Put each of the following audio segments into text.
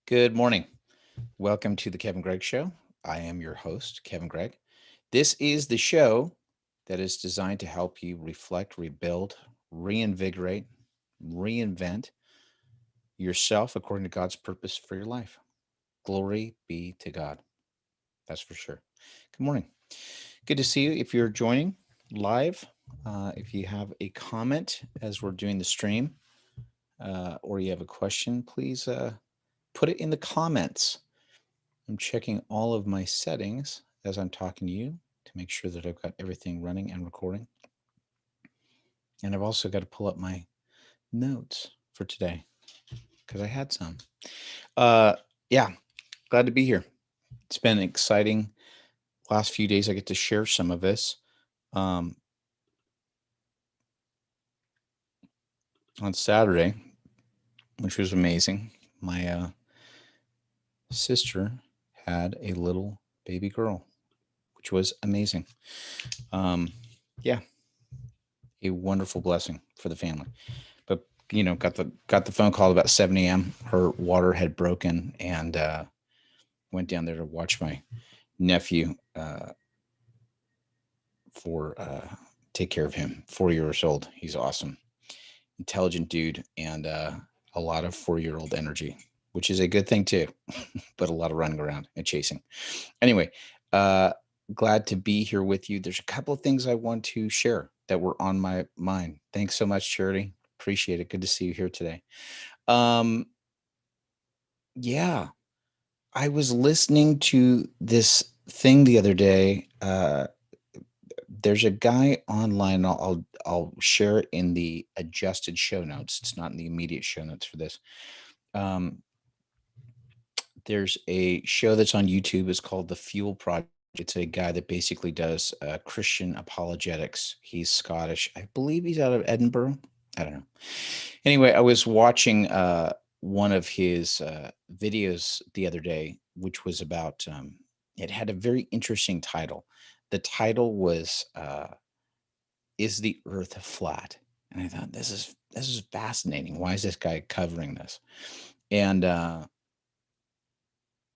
Good morning. Welcome to the Kevin Gregg Show. I am your host, Kevin Gregg. This is the show that is designed to help you reflect, rebuild, reinvigorate, reinvent yourself according to God's purpose for your life. Glory be to God. That's for sure. Good morning. Good to see you. If you're joining live, if you have a comment as we're doing the stream, or you have a question, please put it in the comments. I'm checking all of my settings as I'm talking to you to make sure that I've got everything running and recording. And I've also got to pull up my notes for today because I had some. Yeah, glad to be here. It's been exciting last few days. I get to share some of this. On Saturday, which was amazing, my sister had a little baby girl, which was amazing. Yeah, a wonderful blessing for the family. But got the phone call about 7 a.m. Her water had broken, and went down there to watch my nephew for take care of him. 4 years old. He's awesome, intelligent dude, and a lot of 4-year-old energy, which is a good thing too. But a lot of running around and chasing. Anyway, glad to be here with you. There's a couple of things I want to share that were on my mind. Thanks so much, Charity. Appreciate it. Good to see you here today. Yeah, I was listening to this thing the other day. There's a guy online. I'll share it in the adjusted show notes. It's not in the immediate show notes for this. There's a show that's on YouTube. It's called The Fuel Project. It's a guy that basically does Christian apologetics. He's Scottish. I believe he's out of Edinburgh. I don't know. Anyway, I was watching one of his videos the other day, which was about, it had a very interesting title. The title was, Is the Earth Flat? And I thought, this is fascinating. Why is this guy covering this? And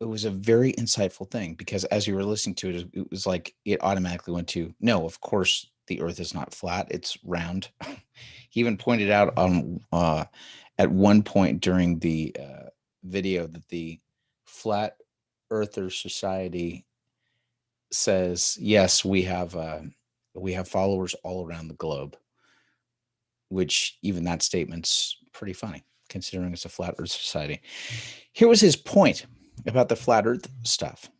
it was a very insightful thing, because as you were listening to it, it was like it automatically went to, no, of course the Earth is not flat, it's round. He even pointed out at one point during the video that the Flat Earther Society says, yes, we have followers all around the globe, which even that statement's pretty funny considering it's a Flat Earth Society. Here was his point about the Flat Earth stuff,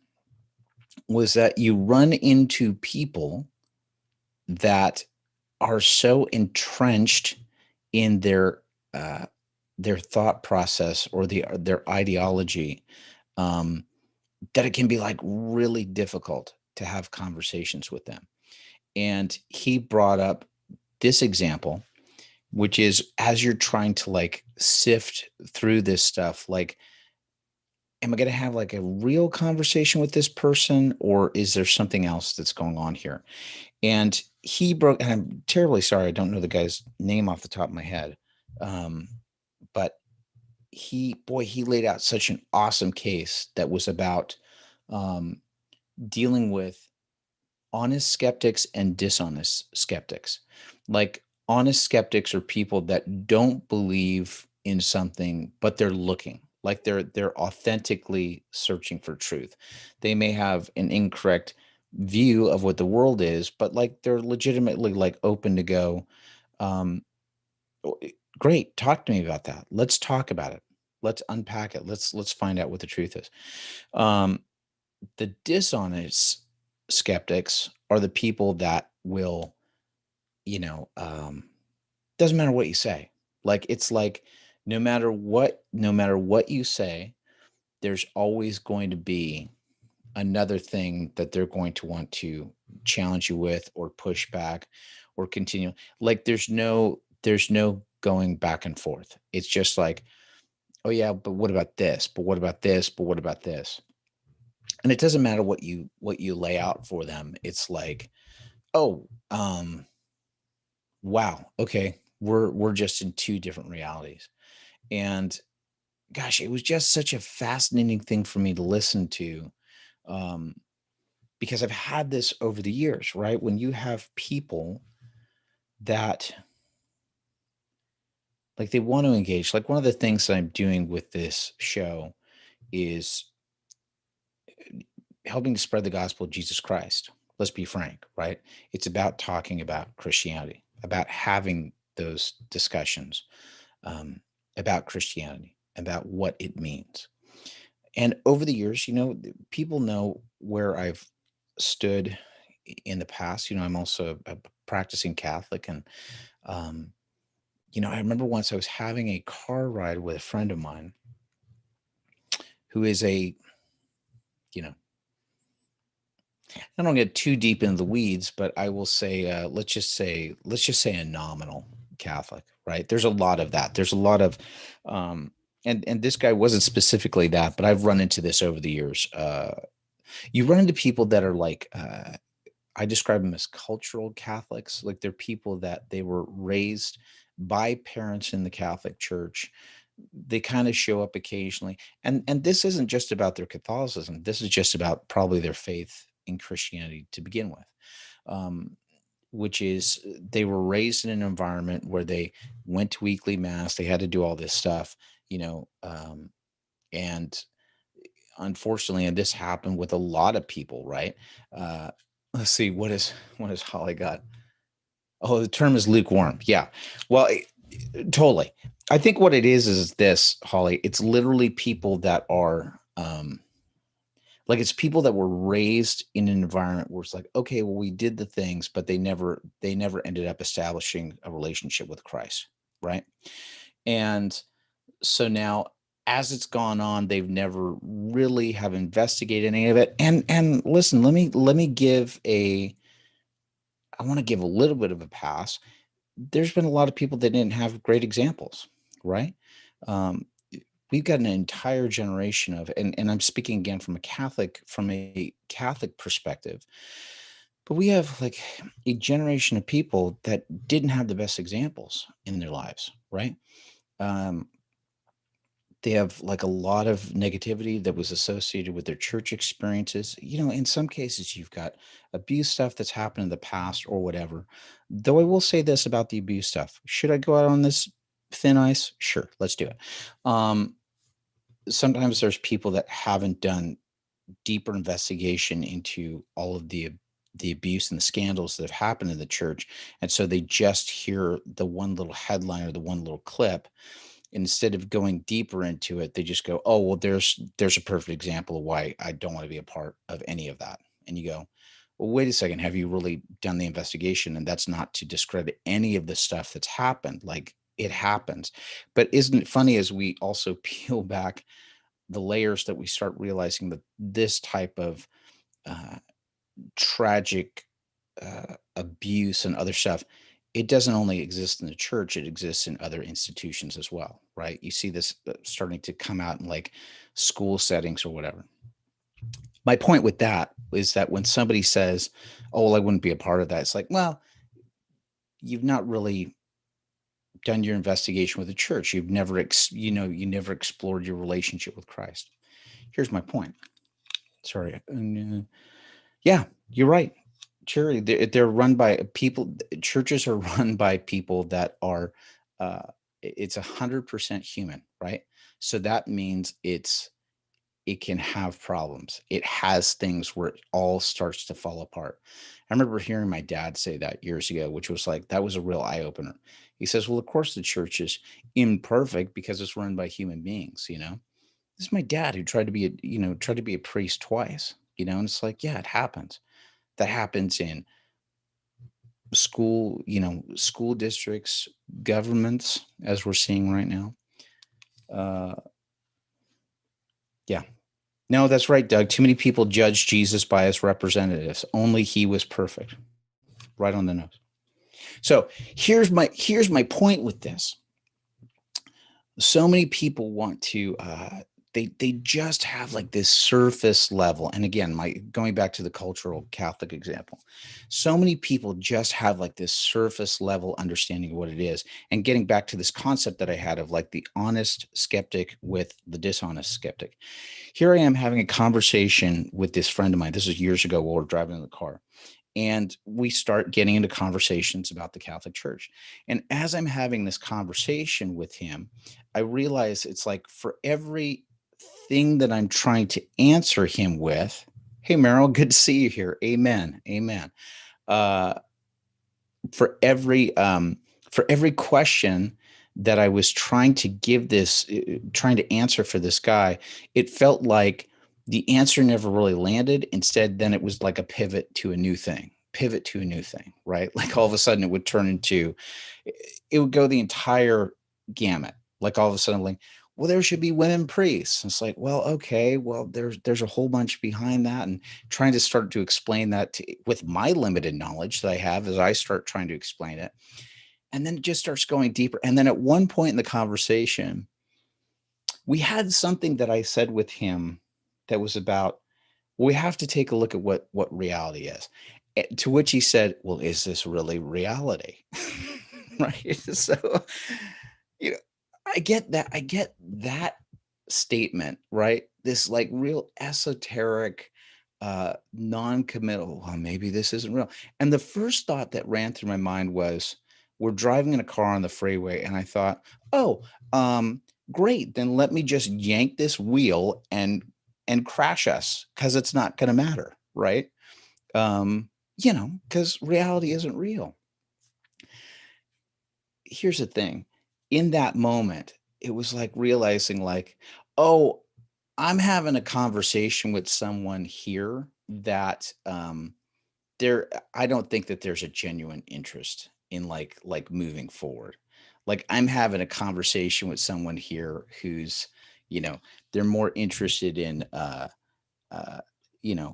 was that you run into people that are so entrenched in their thought process or their ideology, that it can be like really difficult to have conversations with them. And he brought up this example, which is, as you're trying to like sift through this stuff, like, am I going to have like a real conversation with this person, or is there something else that's going on here? And he broke, and I'm terribly sorry, I don't know the guy's name off the top of my head. But he laid out such an awesome case that was about dealing with honest skeptics and dishonest skeptics. Like, honest skeptics are people that don't believe in something, but they're looking, like they're authentically searching for truth. They may have an incorrect view of what the world is, but like they're legitimately like open to go, um, great, talk to me about that. Let's talk about it. Let's unpack it. Let's find out what the truth is. The dishonest skeptics are the people that will, doesn't matter what you say. Like, it's like, no matter what you say, there's always going to be another thing that they're going to want to challenge you with, or push back, or continue. Like, there's no going back and forth. It's just like, oh yeah, but what about this? But what about this? But what about this? And it doesn't matter what you lay out for them. It's like, oh, wow, okay, we're just in two different realities. And gosh, it was just such a fascinating thing for me to listen to, um, because I've had this over the years, right? When you have people that like they want to engage, like one of the things that I'm doing with this show is helping to spread the gospel of Jesus Christ. Let's be frank, right? It's about talking about Christianity, about having those discussions about Christianity, about what it means. And over the years, people know where I've stood in the past. I'm also a practicing Catholic. And, I remember once I was having a car ride with a friend of mine who is you know, I don't get too deep into the weeds, but I will say, let's just say a nominal Catholic, right? There's a lot of that. There's a lot of, and this guy wasn't specifically that, but I've run into this over the years. You run into people that are like, I describe them as cultural Catholics. Like they're people that they were raised by parents in the Catholic Church. They kind of show up occasionally, and this isn't just about their Catholicism. This is just about probably their faith in Christianity to begin with, um, which is they were raised in an environment where they went to weekly mass. They had to do all this stuff, and unfortunately, and this happened with a lot of people, right? Uh, let's see, what is Holly got? Oh, the term is lukewarm. Yeah. Well, totally. I think what it is this, Holly. It's literally people that are like it's people that were raised in an environment where it's like, okay, well, we did the things, but they never ended up establishing a relationship with Christ, right? And so now as it's gone on, they've never really have investigated any of it. And listen, let me give a I want to give a little bit of a pass. There's been a lot of people that didn't have great examples, right? Um, we've got an entire generation of, and I'm speaking again from a Catholic perspective, but we have like a generation of people that didn't have the best examples in their lives, right? Um, they have like a lot of negativity that was associated with their church experiences. In some cases, you've got abuse stuff that's happened in the past or whatever. Though I will say this about the abuse stuff. Should I go out on this thin ice? Sure, let's do it. Um, Sometimes there's people that haven't done deeper investigation into all of the abuse and the scandals that have happened in the church. And so they just hear the one little headline or the one little clip. Instead of going deeper into it, they just go, oh, well, there's a perfect example of why I don't want to be a part of any of that. And you go, well, wait a second, have you really done the investigation? And that's not to discredit any of the stuff that's happened. Like it happens. But isn't it funny as we also peel back the layers that we start realizing that this type of uh, tragic abuse and other stuff, it doesn't only exist in the church, it exists in other institutions as well, right? You see this starting to come out in like school settings or whatever. My point with that is that when somebody says, oh, well, I wouldn't be a part of that, it's like, well, you've not really done your investigation with the church. You've never, you never explored your relationship with Christ. Here's my point. Sorry. Yeah, you're right. Sure, they're run by people. Churches are run by people that are. It's 100% human, right? So that means it can have problems. It has things where it all starts to fall apart. I remember hearing my dad say that years ago, which was like that was a real eye opener. He says, "Well, of course the church is imperfect because it's run by human beings." This is my dad who tried to be a priest twice. And it's like, yeah, it happens. That happens in school districts, governments, as we're seeing right now. Uh, yeah. No, that's right, Doug. Too many people judge Jesus by his representatives. Only he was perfect. Right on the nose. So here's my point with this. So many people want to they just have like this surface level. And again, my going back to the cultural Catholic example, so many people just have like this surface level understanding of what it is. And getting back to this concept that I had of like the honest skeptic with the dishonest skeptic, here I am having a conversation with this friend of mine. This was years ago while we're driving in the car. And we start getting into conversations about the Catholic Church. And as I'm having this conversation with him, I realize it's like for every thing that I'm trying to answer him with, hey, Meryl, good to see you here. Amen. Amen. Uh, for every question that I was trying to give this, trying to answer for this guy, it felt like the answer never really landed. Instead, then it was like a pivot to a new thing, right? Like all of a sudden it would turn into, it would go the entire gamut. Like all of a sudden, like, well, there should be women priests. And it's like, well, okay, well, there's a whole bunch behind that, and trying to start to explain that with my limited knowledge that I have as I start trying to explain it. And then it just starts going deeper. And then at one point in the conversation, we had something that I said with him that was about, we have to take a look at what reality is. To which he said, well, is this really reality? Right. So, you know, I get that statement, right? This like real esoteric, non-committal, well, maybe this isn't real. And the first thought that ran through my mind was, we're driving in a car on the freeway, and I thought, oh, great, then let me just yank this wheel and crash us, because it's not going to matter, right? Because reality isn't real. Here's the thing. In that moment, it was like realizing like, oh, I'm having a conversation with someone here that there I don't think that there's a genuine interest in like moving forward. Like I'm having a conversation with someone here who's, you know, they're more interested in uh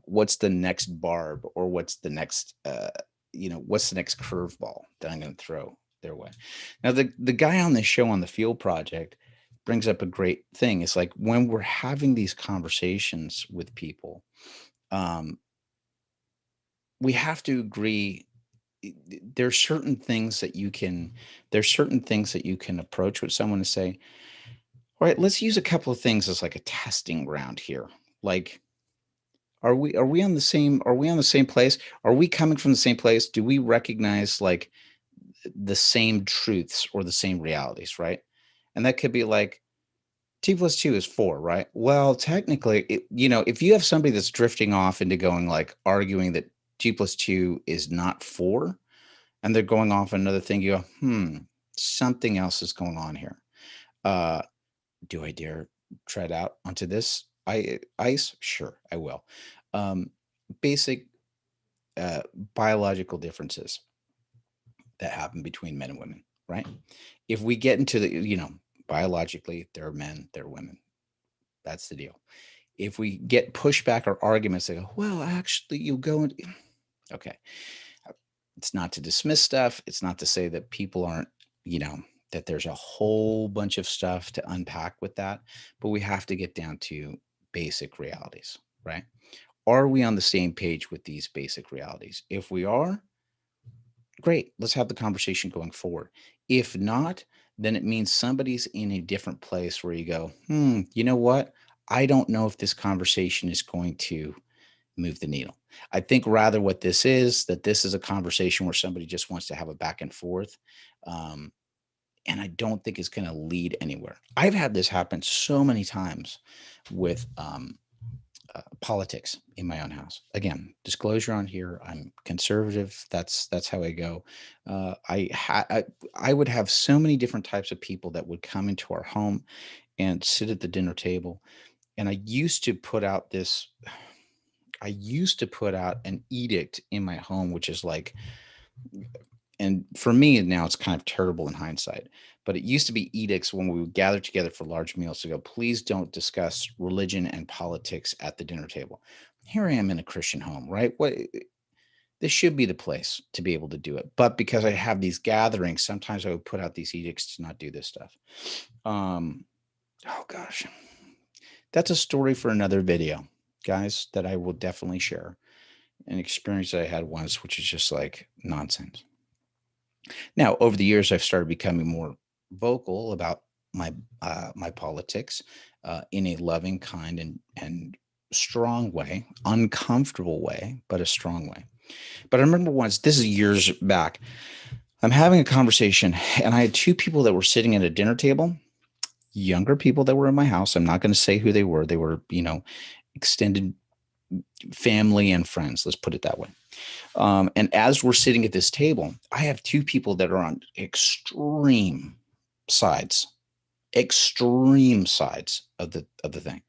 what's the next barb, or what's the next curveball that I'm going to throw their way. Now the guy on the show on the Field Project brings up a great thing. It's like when we're having these conversations with people, um we have to agree, there's certain things that you can approach with someone and say, all right, let's use a couple of things as like a testing ground here. Like, are we on the same place? Are we coming from the same place? Do we recognize like the same truths or the same realities, right? And that could be like 2 + 2 is 4, right? Well, technically, if you have somebody that's drifting off into going like arguing that 2 + 2 is not 4, and they're going off another thing, you go, something else is going on here. Uh, do I dare tread out onto this ice? Sure, I will. Um, Basic uh, biological differences that happen between men and women, right? If we get into biologically, there are men, there are women. That's the deal. If we get pushback or arguments, they go, well, actually, you go and okay. It's not to dismiss stuff. It's not to say that people aren't, that there's a whole bunch of stuff to unpack with that, but we have to get down to basic realities, right? Are we on the same page with these basic realities? If we are, great. Let's have the conversation going forward. If not, then it means somebody's in a different place where you go, you know what? I don't know if this conversation is going to move the needle. I think rather what this is, that this is a conversation where somebody just wants to have a back and forth. Um, and I don't think it's going to lead anywhere. I've had this happen so many times with politics in my own house. Again, disclosure on here, I'm conservative. That's how I go. I would have so many different types of people that would come into our home and sit at the dinner table. And I used to put out an edict in my home, which is like, and for me now it's kind of terrible in hindsight, but it used to be edicts when we would gather together for large meals to go, please don't discuss religion and politics at the dinner table. Here I am in a Christian home, right? This should be the place to be able to do it. But because I have these gatherings, sometimes I would put out these edicts to not do this stuff. Oh gosh. That's a story for another video, guys, that I will definitely share. An experience that I had once, which is just like nonsense. Now, over the years, I've started becoming more vocal about my politics in a loving, kind, and strong way, uncomfortable way, but a strong way. But I remember once, this is years back, I'm having a conversation, and I had two people that were sitting at a dinner table, younger people that were in my house. I'm not going to say who they were. They were, extended family and friends. Let's put it that way. And as we're sitting at this table, I have two people that are on sides, extreme sides of the thing.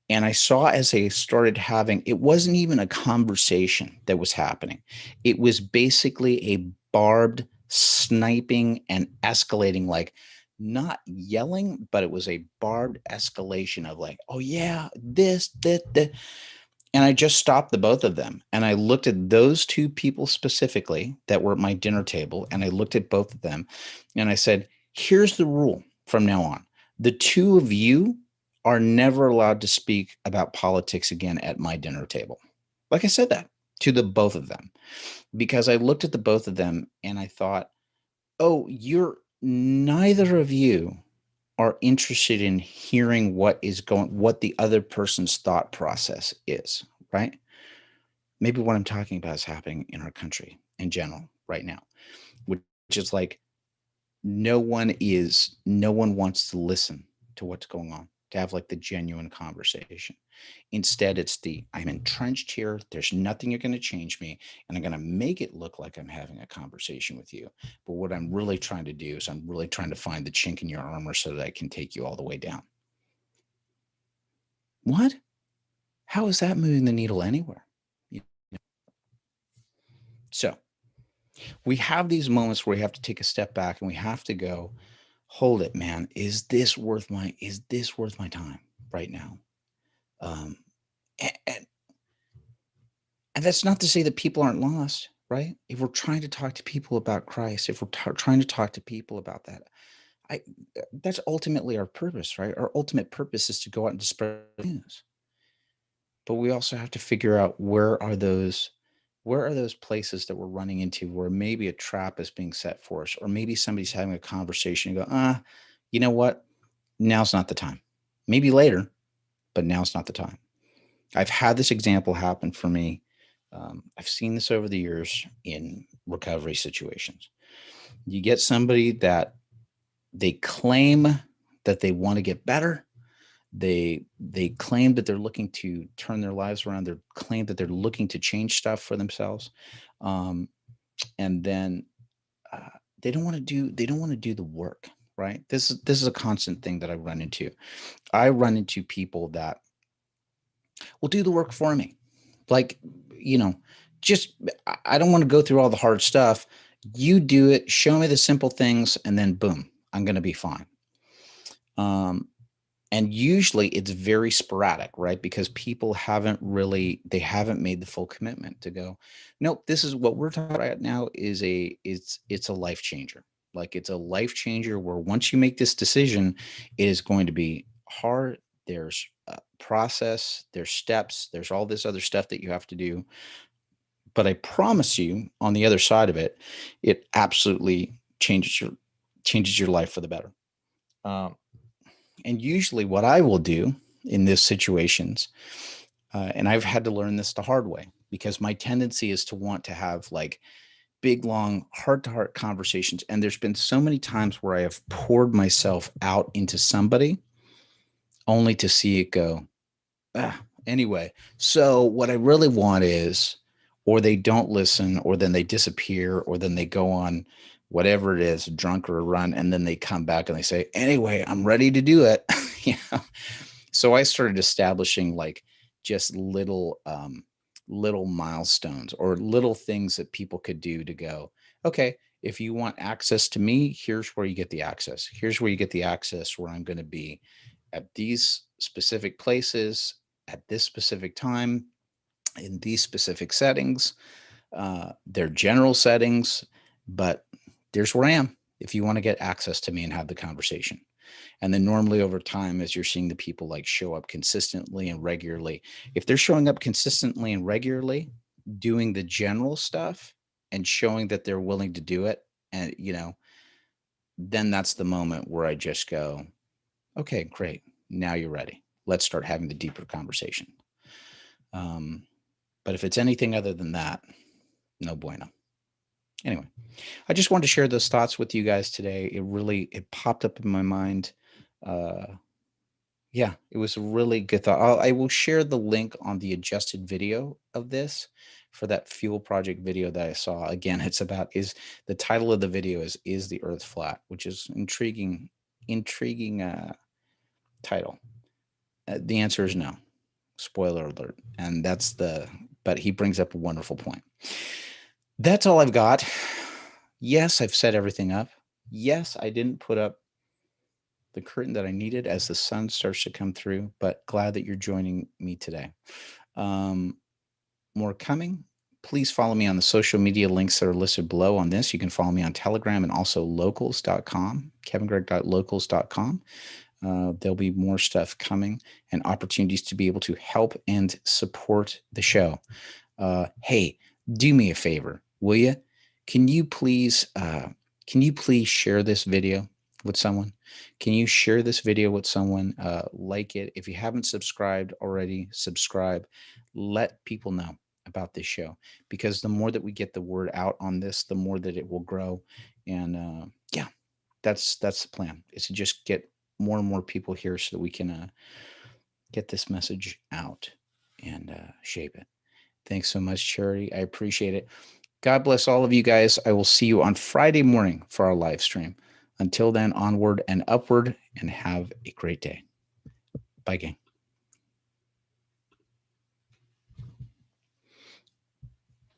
And I saw as they started having, it wasn't even a conversation that was happening. It was basically a barbed sniping and escalating, like not yelling, but it was a barbed escalation of like, oh yeah, this, that. And I just stopped the both of them. And I looked at those two people specifically that were at my dinner table. And I looked at both of them and I said, here's the rule from now on. The two of you are never allowed to speak about politics again at my dinner table. Like I said that to the both of them, because I looked at the both of them and I thought, oh, you're neither of you are interested in hearing what the other person's thought process is, right? Maybe what I'm talking about is happening in our country in general right now, which is like no one wants to listen to what's going on, to have like the genuine conversation. Instead, it's I'm entrenched here. There's nothing you're going to change me. And I'm going to make it look like I'm having a conversation with you. But what I'm really trying to do is I'm really trying to find the chink in your armor so that I can take you all the way down. What? How is that moving the needle anywhere? So we have these moments where we have to take a step back and we have to go, hold it, man. Is this worth my time right now? Um, and, and that's not to say that people aren't lost, right? If we're trying to talk to people about Christ, if we're trying to talk to people about that, I that's ultimately our purpose, right? Our ultimate purpose is to go out and spread news. But we also have to figure out where are those places that we're running into where maybe a trap is being set for us, or maybe somebody's having a conversation and go, you know what? Now's not the time. Maybe later, but now's not the time. I've had this example happen for me. I've seen this over the years in recovery situations. You get somebody that they claim that they want to get better. They claim that they're looking to turn their lives around. They claim that they're looking to change stuff for themselves, and then they don't want to do the work. Right. This is a constant thing that I run into. I run into people that will do the work for me. Like, you know, just I don't want to go through all the hard stuff. You do it, show me the simple things, and then boom, I'm going to be fine. And usually it's very sporadic, right? Because people they haven't made the full commitment to go, nope, this is what we're talking about right now it's a life changer. Like it's a life changer where once you make this decision, it is going to be hard. There's a process, there's steps, there's all this other stuff that you have to do. But I promise you on the other side of it, it absolutely changes your life for the better. And usually what I will do in these situations, and I've had to learn this the hard way because my tendency is to want to have like big, long, heart to heart conversations. And there's been so many times where I have poured myself out into somebody only to see it go, anyway. So what I really want is, or they don't listen, or then they disappear, or then they go on whatever it is, drunk or a run, and then they come back and they say, anyway, I'm ready to do it. So I started establishing like just little milestones or little things that people could do to go, okay, if you want access to me, here's where you get the access. Here's where you get the access where I'm going to be at these specific places at this specific time in these specific settings. They're general settings, but there's where I am if you want to get access to me and have the conversation. And then normally over time, as you're seeing the people like show up consistently and regularly, if they're showing up consistently and regularly, doing the general stuff and showing that they're willing to do it, and then that's the moment where I just go, okay, great. Now you're ready. Let's start having the deeper conversation. But if it's anything other than that, no bueno. Anyway, I just wanted to share those thoughts with you guys today. It popped up in my mind. Yeah, it was a really good thought. I will share the link on the adjusted video of this for that fuel project video that I saw. Again, it's about the title of the video is the Earth flat, which is intriguing title. The answer is no. Spoiler alert. And but he brings up a wonderful point. That's all I've got. Yes, I've set everything up. Yes, I didn't put up the curtain that I needed as the sun starts to come through, but glad that you're joining me today. More coming. Please follow me on the social media links that are listed below on this. You can follow me on Telegram and also locals.com, kevingregg.locals.com. There'll be more stuff coming and opportunities to be able to help and support the show. Hey, do me a favor, will you? Can you please share this video with someone? Can you share this video with someone? Like it. If you haven't subscribed already, subscribe. Let people know about this show, because the more that we get the word out on this, the more that it will grow. And yeah, that's the plan, is to just get more and more people here so that we can get this message out and shape it. Thanks so much, Charity. I appreciate it. God bless all of you guys. I will see you on Friday morning for our live stream. Until then, onward and upward, and have a great day. Bye, gang.